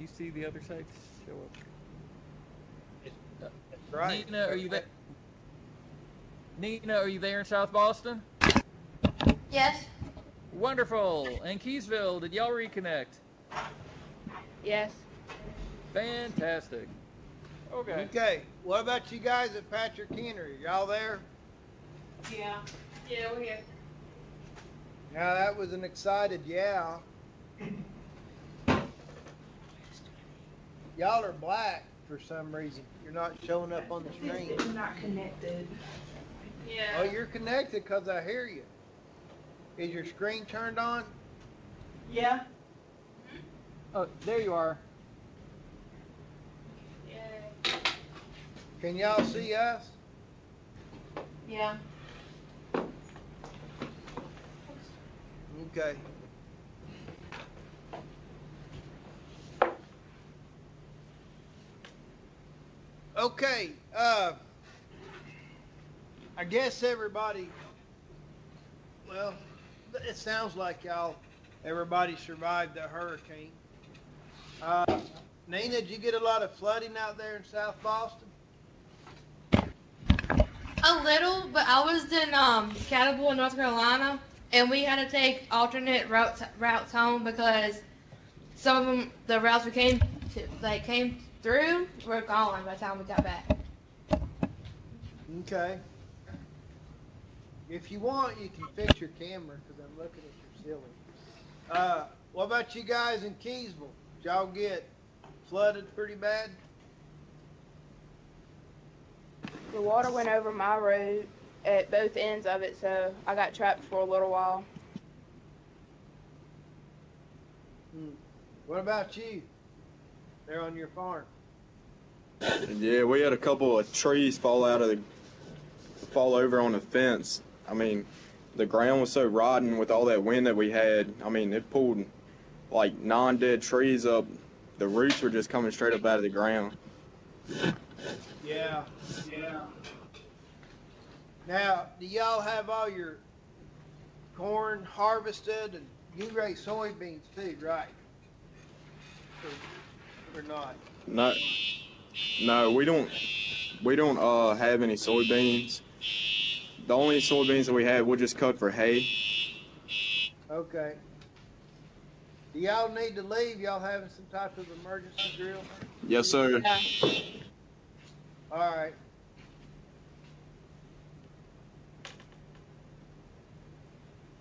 you see the other sites show up? That's right. Nina, are you there? Nina, are you there in South Boston? Yes. Wonderful. And Keysville, did y'all reconnect? Yes. Fantastic. Okay. Okay. What about you guys at Patrick Henry? Y'all there? Yeah. Yeah, we're here. Now that was an excited yeah. Y'all are black for some reason. You're not showing up on the screen. It's not connected. Yeah. Oh, you're connected because I hear you. Is your screen turned on? Yeah. Oh, there you are. Yay. Can y'all see us? Yeah. Okay. Okay, I guess everybody, well, it sounds like everybody survived the hurricane. Nina, did you get a lot of flooding out there in South Boston? A little, but I was in Catawba, North Carolina, and we had to take alternate routes home because some of them, the routes we came through, were gone by the time we got back. Okay. If you want, you can fix your camera because I'm looking at your ceiling. What about you guys in Keysville? Did y'all get flooded pretty bad? The water went over my road at both ends of it, so I got trapped for a little while. What about you? They're on your farm. Yeah, we had a couple of trees fall over on the fence. I mean, the ground was so rotten with all that wind that we had. I mean, it pulled like non-dead trees up. The roots were just coming straight up out of the ground. Yeah. Now, do y'all have all your corn harvested, and you raise soybeans too, right? Or not? No, we don't have any soybeans. The only soybeans that we have, we'll just cut for hay. Okay. Do y'all need to leave? Y'all having some type of emergency drill? Yes, sir. Yeah. All right.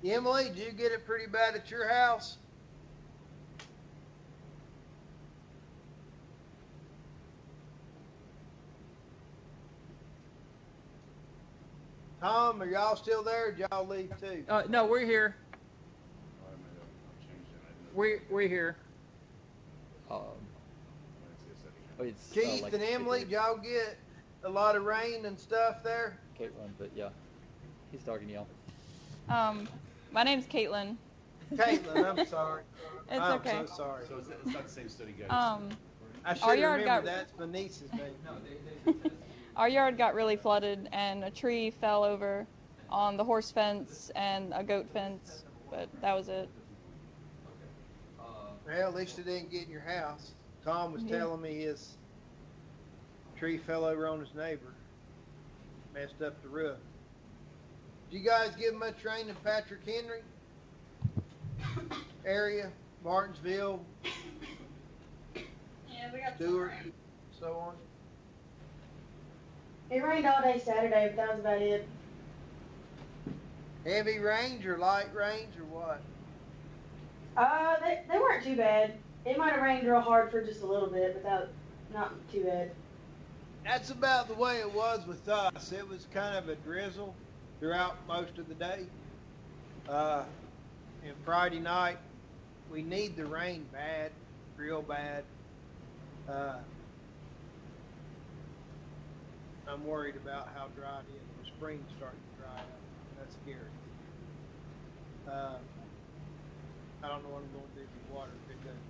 Emily, did you get it pretty bad at your house? Tom, are y'all still there? Or did y'all leave too? No, we're here. We're here. It's, Keith like and Emily, did y'all get a lot of rain and stuff there? Caitlin, but yeah, he's talking to y'all. My name's Caitlin. Caitlin, I'm sorry. It's I'm okay. so sorry. So it's not the same study, guys. I should our yard remember got- that's my niece's name. Our yard got really flooded, and a tree fell over on the horse fence and a goat fence, but that was it. Well, at least it didn't get in your house. Tom was Yeah. telling me his tree fell over on his neighbor, messed up the roof. Did you guys get much rain in Patrick Henry area, Martinsville, Yeah, we got Stewart, so on? It rained all day Saturday, but that was about it. Heavy rains or light rains or what? They weren't too bad. It might have rained real hard for just a little bit, but not too bad. That's about the way it was with us. It was kind of a drizzle throughout most of the day. And Friday night, we need the rain bad, real bad. I'm worried about how dry it is. The spring's starting to dry up. That's scary. I don't know what I'm going to do with water if it doesn't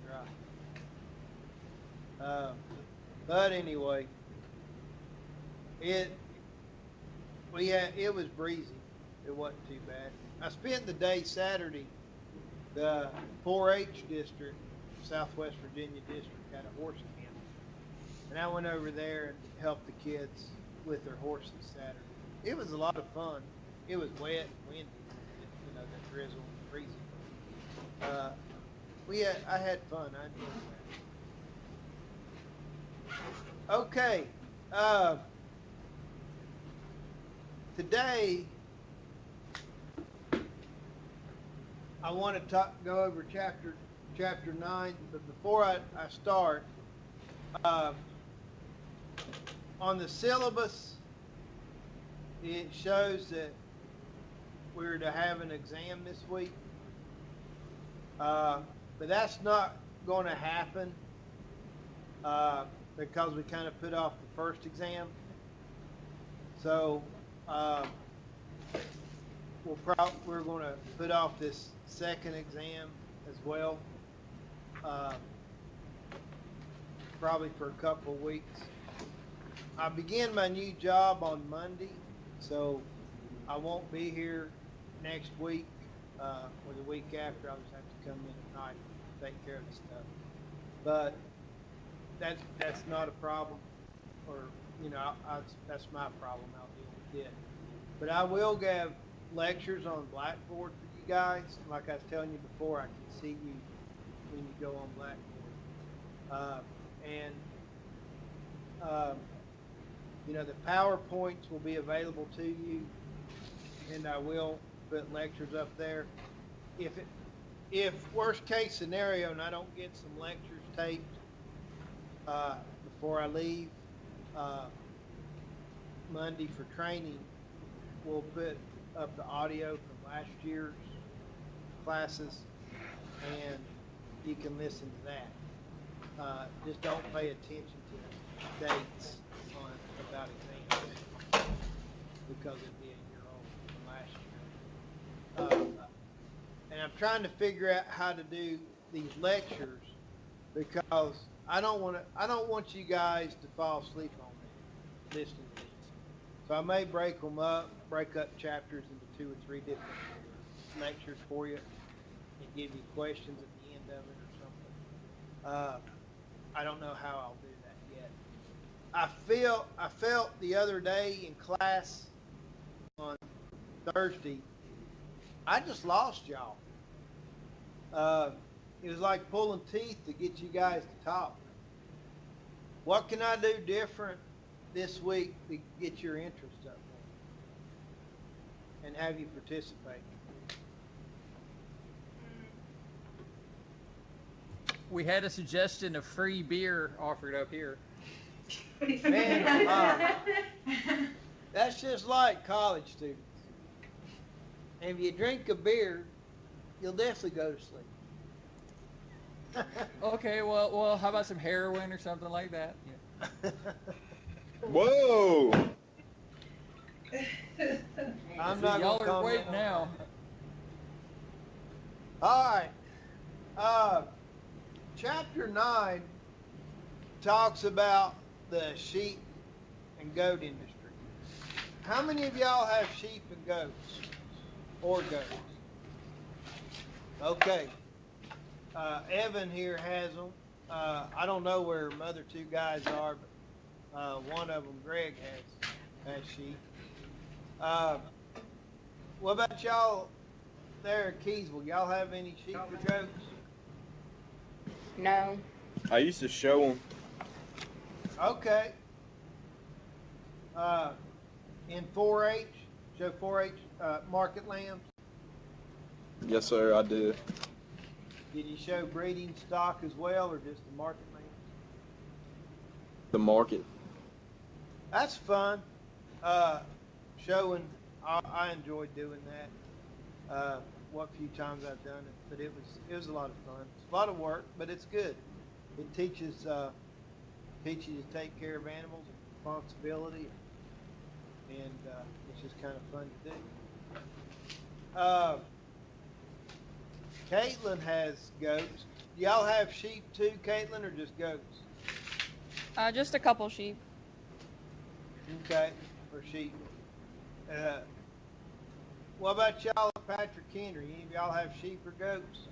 dry. But anyway, it was breezy. It wasn't too bad. I spent the day Saturday. The 4-H district Southwest Virginia district had a horse camp, and I went over there and helped the kids with their horses Saturday. It was a lot of fun. It was wet and windy, the drizzle and freezing. I had fun. I enjoyed that. Okay. Today, I want to go over chapter 9, but before I start, on the syllabus, it shows that we're to have an exam this week, but that's not going to happen because we kind of put off the first exam. So we're going to put off this second exam as well, probably for a couple of weeks. I begin my new job on Monday, so I won't be here next week or the week after. I'll just have to come in at night and take care of the stuff. But that's not a problem, or that's my problem. I'll deal with it. But I will give lectures on Blackboard for you guys. Like I was telling you before, I can see you when you go on Blackboard. The PowerPoints will be available to you, and I will put lectures up there. If worst case scenario, and I don't get some lectures taped before I leave Monday for training, we'll put up the audio from last year's classes, and you can listen to that. Just don't pay attention to the dates about exams because it'd be a year old from last year. And I'm trying to figure out how to do these lectures because I don't want you guys to fall asleep on me listening to these. So I may break up chapters into 2 or 3 different lectures for you and give you questions at the end of it or something. I don't know how I'll do that yet. I felt the other day in class on Thursday, I just lost y'all. It was like pulling teeth to get you guys to talk. What can I do different this week to get your interest up more and have you participate? We had a suggestion of free beer offered up here. Man, that's just like college students. And if you drink a beer, you'll definitely go to sleep. Okay, well, how about some heroin or something like that? Yeah. Whoa! I'm not Y'all gonna are awake comment on now. that. All right. Chapter 9 talks about the sheep and goat industry. How many of y'all have sheep and goats? Or goats? Okay. Evan here has them. I don't know where my other 2 guys are, but one of them, Greg, has sheep. What about y'all there at Keysville? Y'all have any sheep or goats? No. I used to show them. Okay. In 4-H, show 4-H market lambs. Yes, sir, I did. Did you show breeding stock as well, or just the market lambs? The market. That's fun. Showing. I enjoyed doing that. What few times I've done it, but it was a lot of fun. It's a lot of work, but it's good. It teaches you to take care of animals and responsibility, and it's just kind of fun to do. Caitlin has goats. Do y'all have sheep too, Caitlin, or just goats? Just a couple sheep. Okay, or sheep. What about y'all at Patrick Henry? Any of y'all have sheep or goats?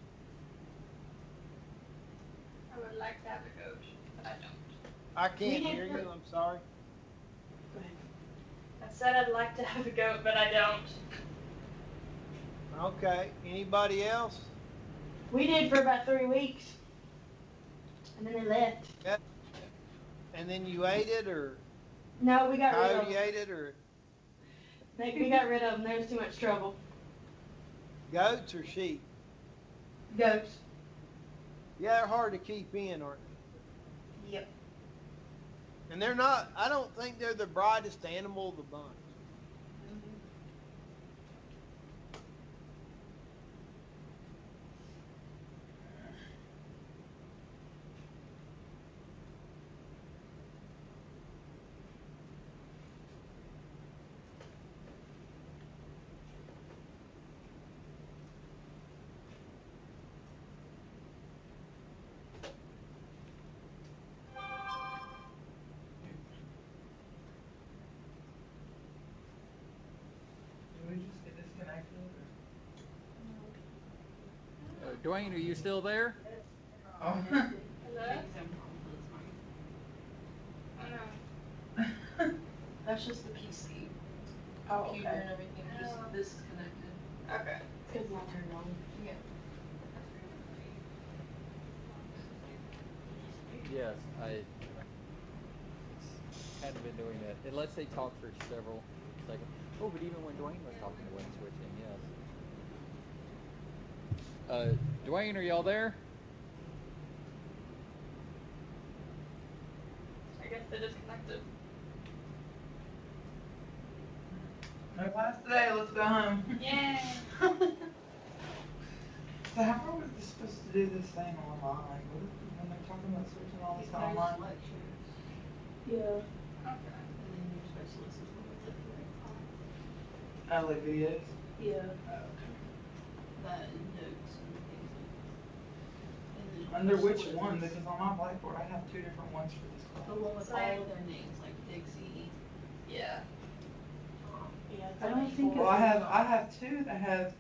I would like to have a goat, but I don't. I can't hear you. I'm sorry. I said I'd like to have a goat, but I don't. Okay. Anybody else? We did for about 3 weeks, and then they left. Yep. And then you ate it, or No, we got rid of coyote them. ate it, or We got rid of them. There was too much trouble. goats or sheep? Goats. Yeah, they're hard to keep in, aren't they? Yep. And they're not. I don't think they're the brightest animal of the bunch. Did we just get disconnected? Dwayne, are you still there? Oh. Hello? That's just the PC. Oh, Computer okay. and everything. Just this is connected. Okay. It's not turned on. Yeah. Yes, I hadn't been doing that. It lets they talk for several seconds. Oh, but even when Dwayne was talking, it wasn't switching, yes. Dwayne, are y'all there? I guess they disconnected. No class today, let's go home. Yay! So how are we supposed to do this thing online? What if, when they're talking about switching all this to There's online? lectures, Yeah. Okay. and then your specialist is what was it? Oh, like videos? Yeah. Oh, okay. That and notes and things like that. And then Under which specialisms. one? Because on my blackboard I have 2 different ones for this The class. one with all of their names, like Dixie, Yeah. Tom. Yeah. I don't think Well, I have 2 that have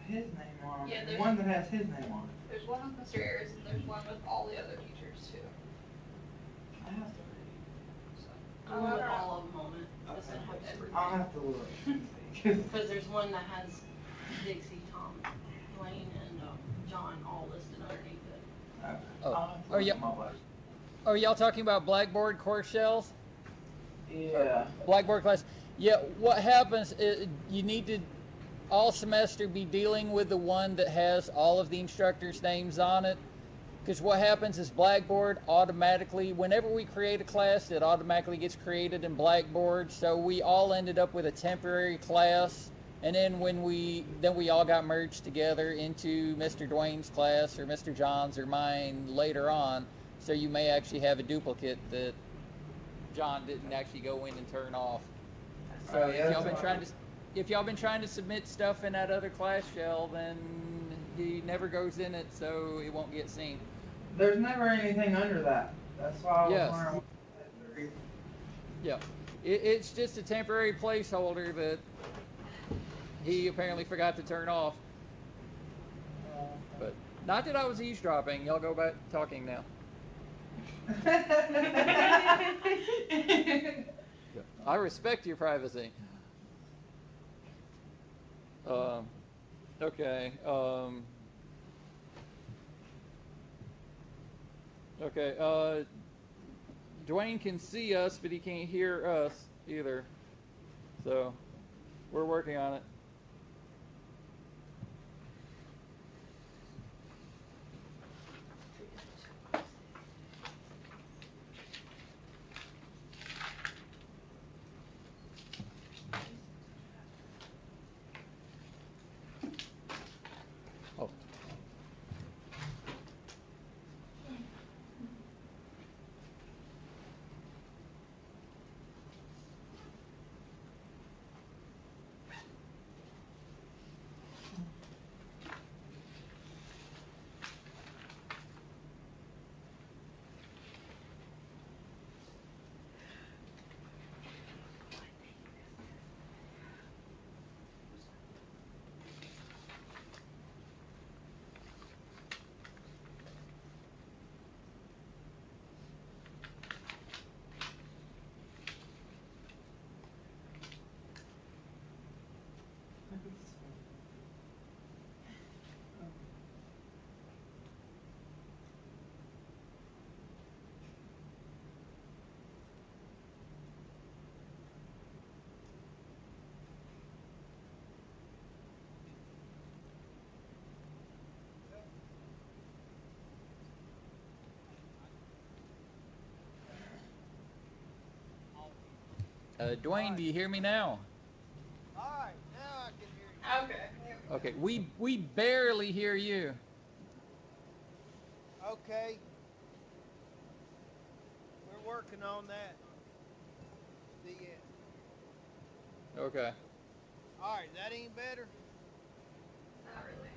his name on Yeah, it, and there's- one that has his name on it. There's one with Mr. Ayers and there's one with all the other teachers too. I have to read. The one with all of them on it. Doesn't have everything. I'll have to look and see. Because there's one that has Dixie, Tom, Wayne, and John all listed underneath it. Okay. Oh, I'll have to are look you- at my blackboard. Are y'all talking about Blackboard course shells? Yeah. Blackboard class. Yeah, what happens is you need to all semester be dealing with the one that has all of the instructors' names on it. Because what happens is Blackboard automatically, whenever we create a class, it automatically gets created in Blackboard. So we all ended up with a temporary class, and then when we all got merged together into Mr. Dwayne's class or Mr. John's or mine later on. So you may actually have a duplicate that John didn't actually go in and turn off. So Oh, yeah, if y'all been trying to submit stuff in that other class shell, then he never goes in it, so it won't get seen. There's never anything under that. That's why I was Yes. wondering what that is. Yeah, it's just a temporary placeholder that he apparently forgot to turn off. But not that I was eavesdropping. Y'all go back talking now. I respect your privacy. Okay. Okay. Dwayne can see us, but he can't hear us either. So we're working on it. Oh. Dwayne, do you hear me now? All right, now I can hear you. Okay. Okay, we barely hear you. Okay. We're working on that. The Okay. all right, that ain't better. Not really.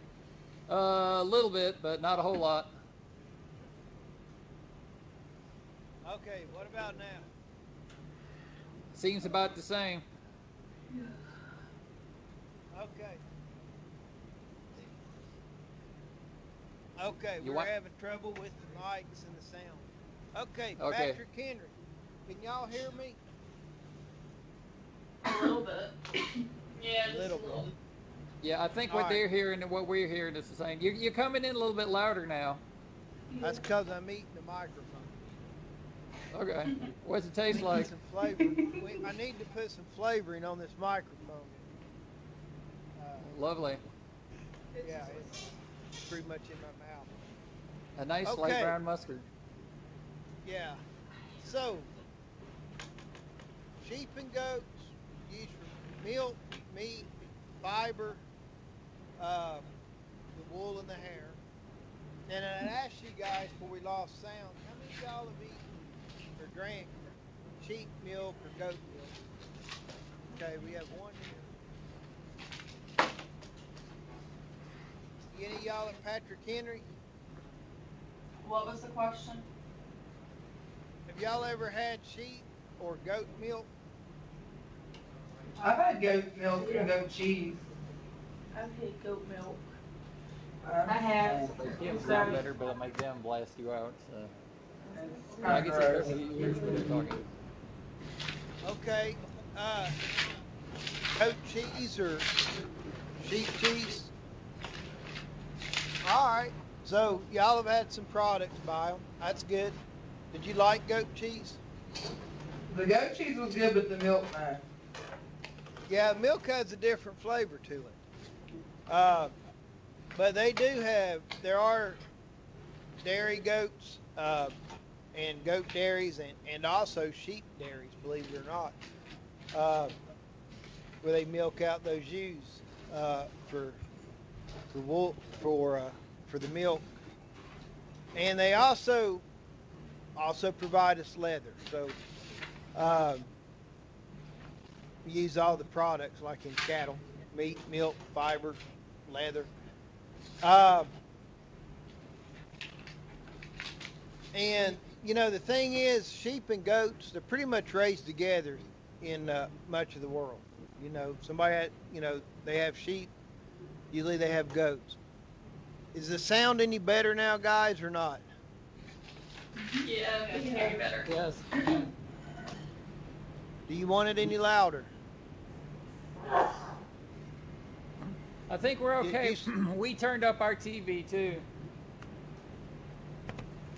A little bit, but not a whole lot. Okay, what about now? Seems about the same. Okay. Okay, You we're want- having trouble with the mics and the sound. Okay, Okay. Patrick Henry, can y'all hear me? A little bit. Yeah, just a Little little. bit. Yeah, I think All what right. they're hearing and what we're hearing is the same. You're coming in a little bit louder now. That's because I'm eating the microphone. Okay. What's it taste Need like? some flavor. I need to put some flavoring on this microphone. Lovely. Yeah, it's pretty much in my mouth. A nice Okay. light brown mustard. Yeah. So, sheep and goats used for milk, meat, fiber, the wool and the hair. And I'd asked you guys before we lost sound, how many of y'all have eaten or drank sheep milk or goat milk? Okay, we have one here. Any of y'all at Patrick Henry? What was the question? Have y'all ever had sheep or goat milk? I've had goat milk and goat cheese. I've had goat milk. I have. They can sound better, but it'll make them blast you out. So. It's I kind guess of it's gross. here's what they're talking. Okay. Goat cheese or sheep cheese? All right. So y'all have had some products by them. That's good. Did you like goat cheese? The goat cheese was good, but the milk, no. Yeah, milk has a different flavor to it. But there are dairy goats and goat dairies and also sheep dairies, believe it or not, where they milk out those ewes for wool for the milk, and they also provide us leather. So we use all the products like in cattle: meat, milk, fiber, leather. And the thing is, sheep and goats, they're pretty much raised together in much of the world. They have sheep, usually they have goats. Is the sound any better now, guys, or not? Yeah, I can hear you better. Yes. Do you want it any louder? I think we're okay. We turned up our TV too.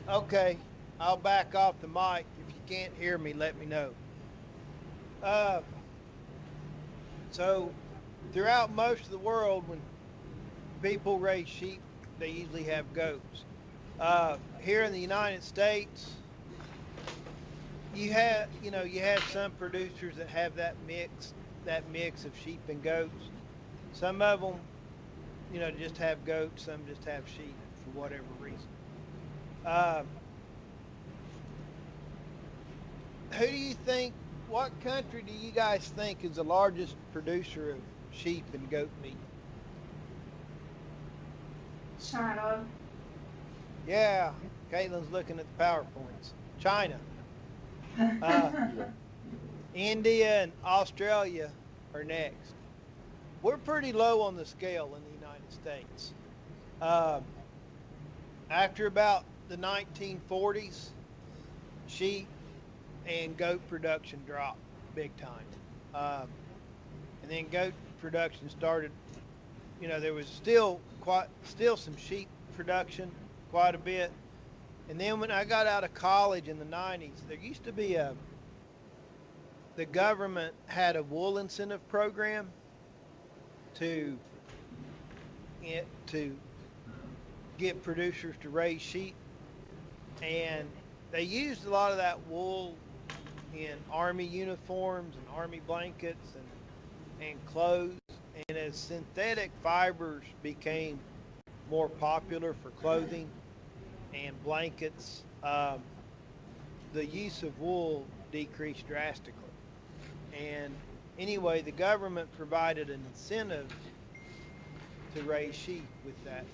Okay, I'll back off the mic. If you can't hear me, let me know. So, throughout most of the world, when people raise sheep, they usually have goats. Here in the United States, you have some producers that have that mix of sheep and goats. Some of them, just have goats. Some just have sheep for whatever reason. What country do you guys think is the largest producer of sheep and goat meat? China. Yeah, Caitlin's looking at the PowerPoints. China. India and Australia are next. We're pretty low on the scale in the United States. After about the 1940s, sheep and goat production dropped big time. and then goat production started. You know, there was still some sheep production, quite a bit. And then when I got out of college in the 90s, there used to be the government had a wool incentive program to get producers to raise sheep, and they used a lot of that wool in army uniforms and army blankets and clothes. And as synthetic fibers became more popular for clothing and blankets, the use of wool decreased drastically. And anyway, the government provided an incentive to raise sheep with that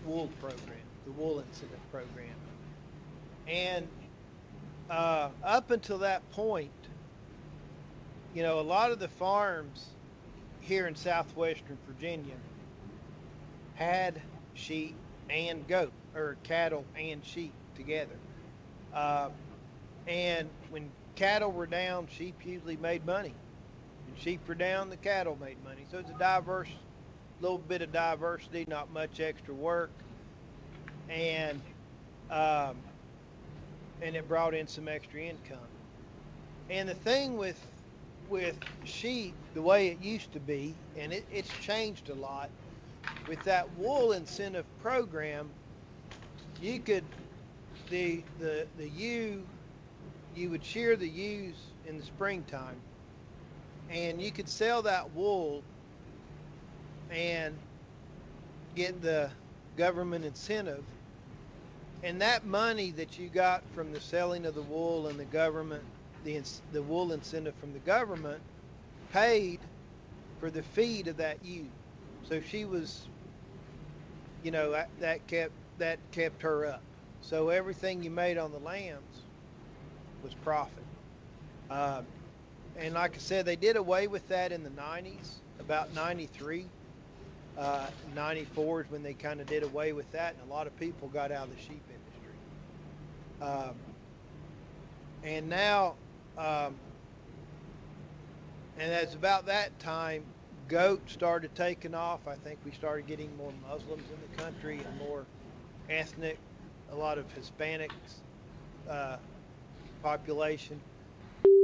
wool program, the wool incentive program. And up until that point, you know, a lot of the farms here in southwestern Virginia had sheep and goat, or cattle and sheep together. And when cattle were down, sheep usually made money. When sheep were down, the cattle made money. So it's a little bit of diversity, not much extra work, and it brought in some extra income. And the thing with sheep, the way it used to be, and it's changed a lot, with that wool incentive program, you could you would shear the ewes in the springtime, and you could sell that wool and get the government incentive, and that money that you got from the selling of the wool and the government, the wool incentive from the government, paid for the feed of that ewe. So she was, you know, that kept her up. So everything you made on the lambs was profit. And like I said, they did away with that in the 90s, about 93. 94 is when they kind of did away with that, and a lot of people got out of the sheep industry. And now, and it's about that time, goat started taking off. I think we started getting more Muslims in the country and more ethnic, a lot of Hispanics population.